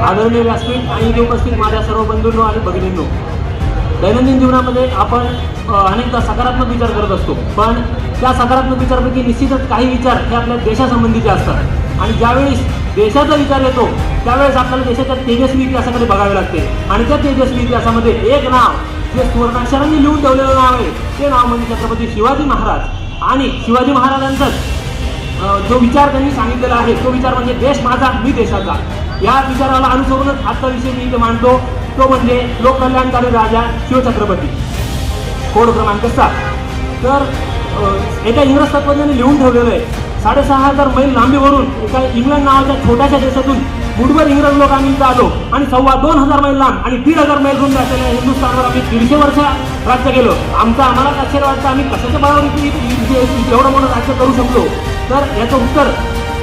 आदरणीय व्यासपीठ आणि इथे उपस्थित माझ्या सर्व बंधूंनो आणि भगिनींनो, दैनंदिन जीवनामध्ये आपण अनेकदा सकारात्मक विचार करत असतो, पण त्या सकारात्मक विचारापैकी निश्चितच काही विचार हे आपल्या देशासंबंधीचे असतात. आणि ज्यावेळेस देशाचा विचार येतो त्यावेळेस आपल्याला देशाच्या तेजस्वी इतिहासाकडे बघावे लागते. आणि त्या तेजस्वी इतिहासामध्ये एक नाव जे सुवर्णाक्षरांनी लिहून ठेवलेलं नाव आहे ते नाव म्हणजे छत्रपती शिवाजी महाराज. आणि शिवाजी महाराजांचाच जो विचार त्यांनी सांगितलेला आहे तो विचार म्हणजे देश माझा मी देशाचा. या विचाराला अनुसरूनच आजचा विषय मी इथे मांडतो, तो म्हणजे लोककल्याणकारी राजा शिवछत्रपती. कोड क्रमांक 7. तर एका इंग्रज तत्त्वज्ञाने लिहून ठेवलेलं आहे, 6,500 मैल लांबीवरून एका इंग्लंड नावाच्या छोट्याशा देशातून मुठभर इंग्रज लोक आम्ही इथं आलो आणि 2,500 मैल लांब आणि 1,500 मैल रुंद असलेल्या हिंदुस्थानवर आम्ही 150 वर्ष राज्य केलं. आम्हाला आश्चर्य वाटतं आम्ही कशाच्या बळावर एवढं मोठं राज्य करू शकलो. तर याचं उत्तर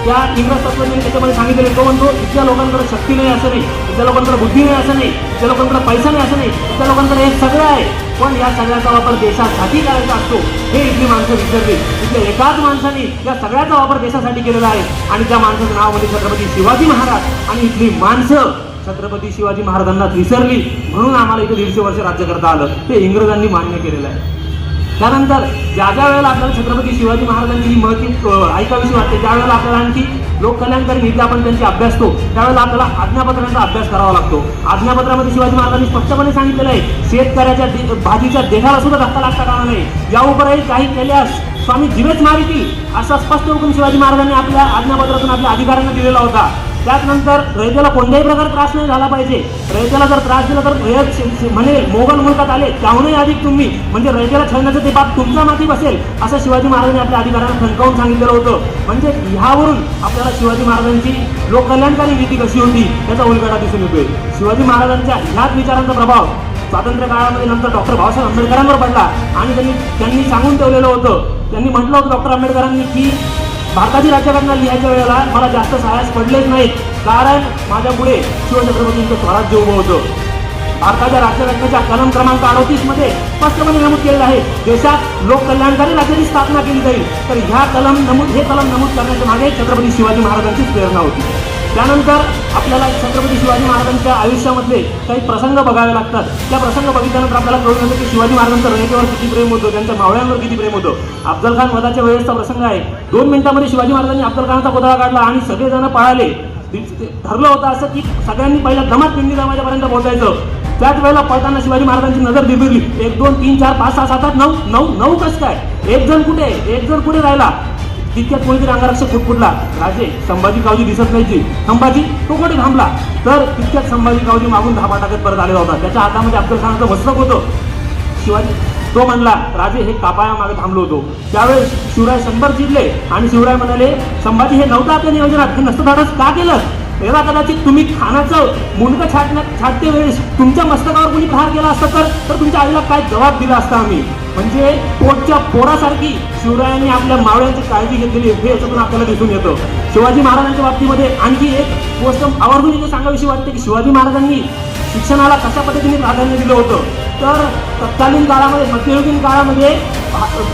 त्या इंग्रज तत्त्वज्ञाने त्याच्यामध्ये सांगितलेलं, तो म्हणतो इथल्या लोकांकडे शक्ती नाही असं नाही, इथल्या लोकांकडे बुद्धी नाही असं नाही, इथल्या लोकांकडे पैसा नाही असं नाही, इथल्या लोकांकडे हे सगळं आहे, पण या सगळ्याचा वापर देशासाठी करायचा असतो हे इथली माणसं विसरली. इथल्या एकाच माणसाने या सगळ्याचा वापर देशासाठी केलेला आहे आणि त्या माणसाचं नाव म्हणजे छत्रपती शिवाजी महाराज. आणि इथली माणसं छत्रपती शिवाजी महाराजांनाच विसरली, म्हणून आम्हाला इथे 150 वर्ष राज्य करता आलं. ते इंग्रजांनी मान्य केलेलं आहे. त्यानंतर ज्या वेळेला आपल्याला छत्रपती शिवाजी महाराजांची ही महती ऐकावीशी वाटते, त्यावेळेला आपल्याला आणखी लोककल्याणकारी नीती आपण त्यांची अभ्यासतो, त्यावेळेला आपल्याला आज्ञापत्रांचा अभ्यास करावा लागतो. आज्ञापत्रामध्ये शिवाजी महाराजांनी स्पष्टपणे सांगितलेलं आहे, शेतकऱ्याच्या भाजीच्या देशाला सुद्धा धक्का लागता कामा नये, या उपरही काही केल्यास स्वामी जीवेच मारितील, असा स्पष्ट हुकूम शिवाजी महाराजांनी आपल्या आज्ञापत्रातून आपल्या अधिकाऱ्यांना दिलेला होता. त्यानंतर रयतेला कोणत्याही प्रकारे त्रास नाही झाला पाहिजे. रयतेला जर त्रास दिला तर रयत म्हणे मोगल मुलकात आले त्याहूनही अधिक तुम्ही, म्हणजे रयतेला छळण्याचं ते बाब तुमच्या माती बसेल, असं शिवाजी महाराजांनी आपल्या अधिकाऱ्यांना ठणकावून सांगितलेलं होतं. म्हणजे ह्यावरून आपल्याला शिवाजी महाराजांची लोककल्याणकारी नीती कशी होती याचा उलगडा दिसून येतोय. शिवाजी महाराजांच्या ह्याच विचारांचा प्रभाव स्वातंत्र्य काळामध्ये नंतर डॉक्टर बाबासाहेब आंबेडकरांवर पडला. आणि त्यांनी सांगून ठेवलेलं होतं, त्यांनी म्हटलं होतं डॉक्टर आंबेडकरांनी की भारताची राज्यघटना लिहायच्या वेळेला मला जास्त साहस पडलेच नाहीत, कारण माझ्या पुढे शिवछत्रपतींचं स्वराज्य उभं होतं. भारताच्या राज्यघटनेच्या कलम क्रमांक 38 मध्ये स्पष्टपणे नमूद केलेलं आहे, देशात लोककल्याणकारी राज्याची स्थापना केली जाईल. तर हे कलम नमूद करण्याच्या मागे छत्रपती शिवाजी महाराजांचीच प्रेरणा होती. त्यानंतर आपल्याला छत्रपती शिवाजी महाराजांच्या आयुष्यामधले काही प्रसंग बघावे लागतात. त्या प्रसंग बघितल्यानंतर आपल्याला कळून येतं की शिवाजी महाराजांचं रयतेवर किती प्रेम होतं, त्यांच्या मावळ्यांवर किती प्रेम होतं. अफजल खान वधाच्या वेळेसचा प्रसंग आहे. 2 मिनिटांमध्ये शिवाजी महाराजांनी अफजल खानाचा पुतळा काढला आणि सगळेजण पळाले. ठरलं होतं असं की सगळ्यांनी पहिल्या दमात पिंडी दरवाजापर्यंत पोहोचायचं. त्याच वेळेला पळताना शिवाजी महाराजांची नजर बिरबिरली, 1 2 3 4 5 6 7 8 9 9 कसं काय, एक जण पुढे राहिला. तितक्यात कोणीतरी अंगरक्षक फुटफुटला, राजे संभाजी कावजी दिसत नाही, संभाजी तो कुठे थांबला. तर तितक्यात संभाजी कावजी मागून धापा टाकत परत आलेला होता. त्याच्या हातामध्ये अफजल खानाचं मस्तक होतं. शिवाजी तो म्हणला, राजे हे कापाया मागे थांबलो होतो. त्यावेळेस शिवराय 100 चिडले आणि शिवराय म्हणाले, संभाजी हे नव्हतं आपल्या नियोजनात, हे नसतं धाडस का केलं. तेव्हा कदाचित तुम्ही खानाचं मुंडकं छाटते वेळेस तुमच्या मस्तकावर कोणी प्रहार केला असता तर तुमच्या आईला काय जबाब दिला असता आम्ही. म्हणजे पोटच्या पोरासारखी शिवरायांनी आपल्या मावळ्यांची काळजी घेतलेली हे याच्यातून आपल्याला दिसून येतं. शिवाजी महाराजांच्या बाबतीमध्ये आणखी एक गोष्ट आवर्जून इथे सांगावीशी वाटते की शिवाजी महाराजांनी शिक्षणाला कशा पद्धतीने प्राधान्य दिलं होतं. तर तत्कालीन काळामध्ये मध्ययुगीन काळामध्ये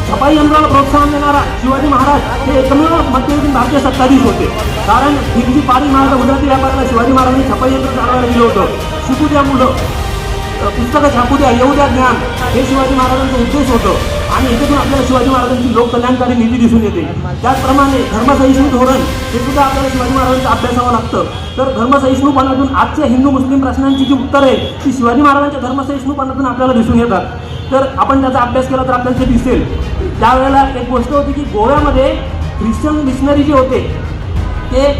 छपाई यंत्राला प्रोत्साहन देणारा शिवाजी महाराज हे एकमेव मध्ययुगीन भारतीय सत्ताधीश होते. कारण हिंदी पाली महाराज गुजराती व्यापाराला शिवाजी महाराजांनी छपाई यंत्र चालवायला दिलं होतं. शिकू द्या मुलं, पुस्तकं छापू द्या, येऊ द्या ज्ञान, हे शिवाजी महाराजांचा उद्देश होतं. आणि इथून आपल्याला शिवाजी महाराजांची लोककल्याणकारी नीती दिसून येते. त्याचप्रमाणे धर्मसहिष्णू धोरण हे सुद्धा आपल्याला शिवाजी महाराजांचं अभ्यासावं लागतं. तर धर्मसहिष्णूपणातून आजच्या हिंदू मुस्लिम प्रश्नांची जी उत्तरं आहेत ती शिवाजी महाराजांच्या धर्मसहिष्णूपणातून आपल्याला दिसून येतात. तर आपण त्याचा अभ्यास केला तर आपल्याला ते दिसेल. त्यावेळेला एक गोष्ट होती की गोव्यामध्ये ख्रिश्चन मिशनरी जे होते ते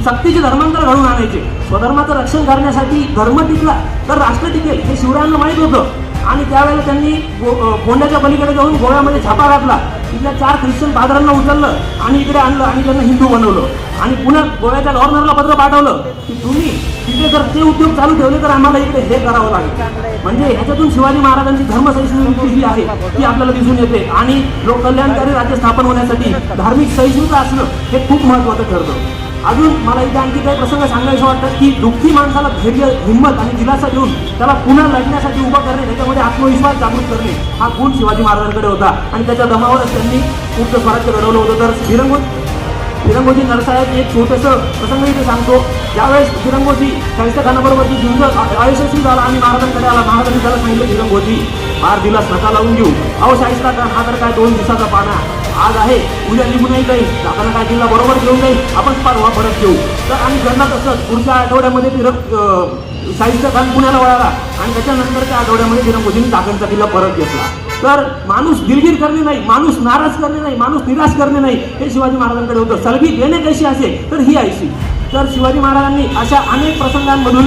सक्तीचे धर्मांतर घडवून आणायचे. स्वधर्माचं रक्षण करण्यासाठी धर्म टिकला तर राष्ट्र टिकेल हे शिवरायांना माहीत होतं. आणि त्यावेळेला त्यांनी गोंड्याच्या पलीकडे जाऊन गोव्यामध्ये छापा घातला. तिथल्या 4 ख्रिश्चन फादरांना उचललं आणि इकडे आणलं आणि त्यांना हिंदू बनवलं. आणि पुन्हा गोव्याच्या गव्हर्नरला पत्र पाठवलं की तुम्ही तिथे जर ते उद्योग चालू ठेवले तर आम्हाला इकडे हे करावं लागेल. म्हणजे ह्याच्यातून शिवाजी महाराजांची धर्मसहिष्णुता जी आहे ती आपल्याला दिसून येते. आणि लोककल्याणकारी राज्य स्थापन होण्यासाठी धार्मिक सहिष्णुता असणं हे खूप महत्त्वाचं ठरतं. अजून मला इथे आणखी काही प्रसंग सांगायचं वाटतं की दुःखी माणसाला धैर्य, हिंमत आणि दिलासा देऊन त्याला पुन्हा लढण्यासाठी उभं करणे, त्याच्यामध्ये आत्मविश्वास जागृत करणे हा गुण शिवाजी महाराजांकडे होता. आणि त्याच्या दमावरच त्यांनी पूर्ण स्वराज्य घडवलं होतं. तर फिरंगोजी नरसाळ्याचं एक छोटंसं प्रसंग इथे सांगतो. ज्यावेळेस फिरंगोजी शाहिस्ता खानाबरोबर जी झुंज अयशस्वी झाला आणि महाराजांकडे आला, महाराजांनी त्याला सांगितलं फिरंगोजी फार दिलास नका लावून घेऊ, अहो शाहिस्ता खान हा तर काय 2 दिवसाचा पाना, आज आहे उद्या निघूनही जाईल, आपल्याला काय किल्ला बरोबर घेऊन जाईल, आपण परवा परत घेऊ. तर आणि घडला तसंच पुढच्या आठवड्यामध्ये शाहिस्ता खान पुण्याला वळाला आणि त्याच्यानंतरच्या आठवड्यामध्ये फिरंगोजींनी चाकणचा किल्ला परत घेतला. तर माणूस दिलगीर करणे नाही, माणूस नाराज करणे नाही, माणूस निराश करणे नाही, हे शिवाजी महाराजांकडे होतं. सलगी घेणे कशी असेल तर ही ऐशी. तर शिवाजी महाराजांनी अशा अनेक प्रसंगांमधून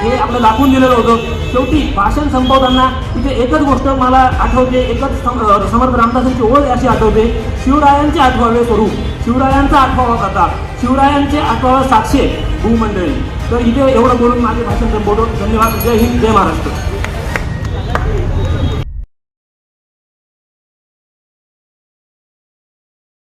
हे आपलं दाखवून दिलेलं होतं. शेवटी भाषण संपवताना तिथे एकच गोष्ट मला आठवते, एकच समर्थ रामदासांची ओळ अशी आठवते, शिवरायांचे 8वावे स्वरूप, शिवरायांचा 8वा कथा, शिवरायांचे 8वा साक्षी भूमंडळी. तर इथे एवढं बोलून माझे भाषण संपवतो. धन्यवाद. जय हिंद, जय महाराष्ट्र.